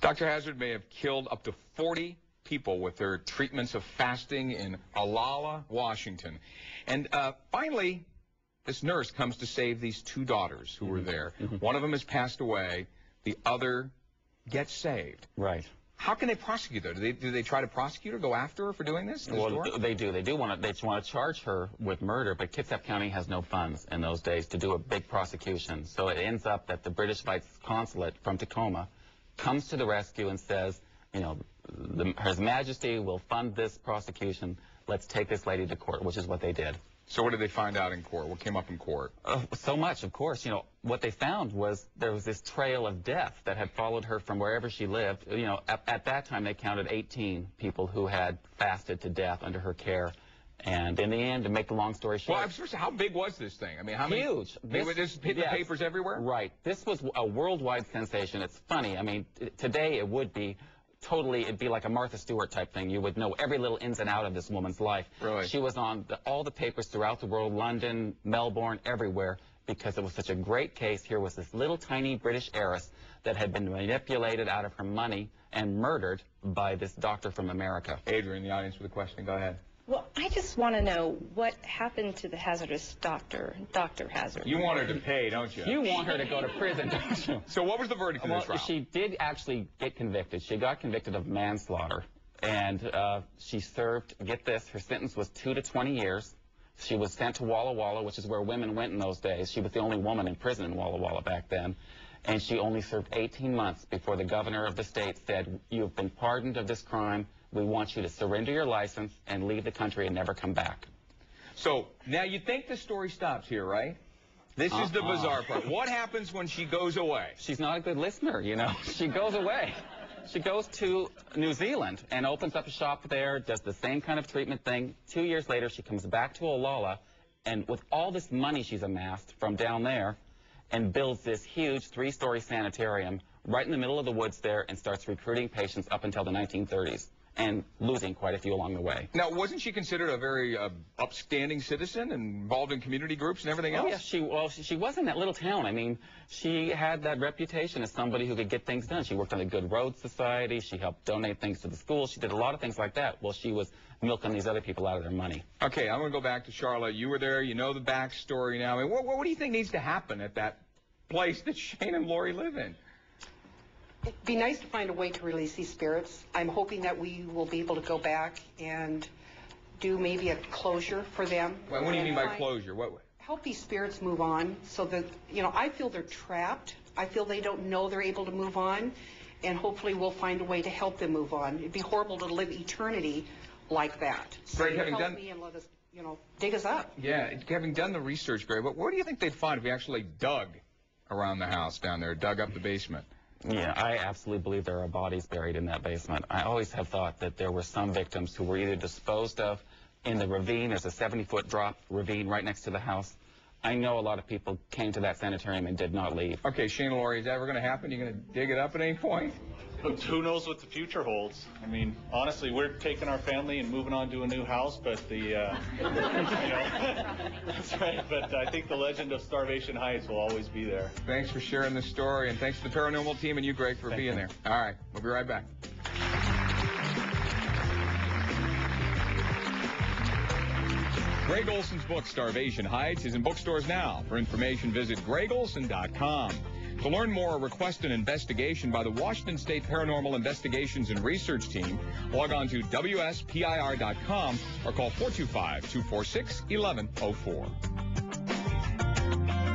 Dr. Hazard may have killed up to 40 people with their treatments of fasting in Olalla, Washington. And finally, this nurse comes to save these two daughters who were there. One of them has passed away. The other gets saved. Right. How can they prosecute her? Do they try to prosecute her, go after her for doing this? Well, they do. They want to charge her with murder, but Kitsap County has no funds in those days to do a big prosecution. So it ends up that the British Vice Consulate from Tacoma comes to the rescue and says, you know, His Majesty will fund this prosecution. Let's take this lady to court, which is what they did. So what did they find out in court? What came up in court? So much, of course. You know, what they found was there was this trail of death that had followed her from wherever she lived. You know, at that time, they counted 18 people who had fasted to death under her care. And in the end, to make the long story short... Well, how big was this thing? I mean, how many... Huge. This hit the papers everywhere? Right. This was a worldwide sensation. It's funny. I mean, today it would be... Totally, it'd be like a Martha Stewart type thing. You would know every little ins and out of this woman's life. Really? She was on all the papers throughout the world, London, Melbourne, everywhere, because it was such a great case. Here was this little tiny British heiress that had been manipulated out of her money and murdered by this doctor from America. Adrian, the audience with a question. Go ahead. Well, I just want to know what happened to the hazardous Dr. Hazard. You want her to pay, don't you? You want her to go to prison, don't you? So what was the verdict in this trial? She did actually get convicted. She got convicted of manslaughter. And she served, get this, her sentence was 2 to 20 years. She was sent to Walla Walla, which is where women went in those days. She was the only woman in prison in Walla Walla back then. And she only served 18 months before the governor of the state said, "You've been pardoned of this crime. We want you to surrender your license and leave the country and never come back." So, now you think the story stops here, right? This is the bizarre part. What happens when she goes away? She's not a good listener, you know. She goes away. She goes to New Zealand and opens up a shop there, does the same kind of treatment thing. 2 years later, she comes back to Olalla, and with all this money she's amassed from down there, and builds this huge 3-story sanitarium right in the middle of the woods there and starts recruiting patients up until the 1930s. And losing quite a few along the way. Now, wasn't she considered a very upstanding citizen and involved in community groups and everything else? Oh, yes, she was in that little town. I mean, she had that reputation as somebody who could get things done. She worked on the Good Road Society. She helped donate things to the schools. She did a lot of things like that. Well, she was milking these other people out of their money. Okay, I'm going to go back to Charlotte. You were there. You know the backstory now. I mean, what do you think needs to happen at that place that Shane and Lori live in? It'd be nice to find a way to release these spirits. I'm hoping that we will be able to go back and do maybe a closure for them. What do you mean by closure? What? Help these spirits move on so that, you know, I feel they're trapped. I feel they don't know they're able to move on, and hopefully we'll find a way to help them move on. It'd be horrible to live eternity like that. So Greg, having help done... me and let us, you know, dig us up. Yeah, having done the research, Greg, what do you think they'd find if we actually dug around the house down there, dug up the basement? Yeah, I absolutely believe there are bodies buried in that basement. I always have thought that there were some victims who were either disposed of in the ravine. There's a 70-foot drop ravine right next to the house. I know a lot of people came to that sanitarium and did not leave. Okay, Shane and Lori, is that ever going to happen? You going to dig it up at any point? Who knows what the future holds? I mean, honestly, we're taking our family and moving on to a new house, but you know, that's right. But I think the legend of Starvation Heights will always be there. Thanks for sharing the story, and thanks to the paranormal team and you, Greg, for being there. All right, we'll be right back. Greg Olson's book, Starvation Heights, is in bookstores now. For information, visit gregolson.com. To learn more or request an investigation by the Washington State Paranormal Investigations and Research Team, log on to wspir.com or call 425-246-1104.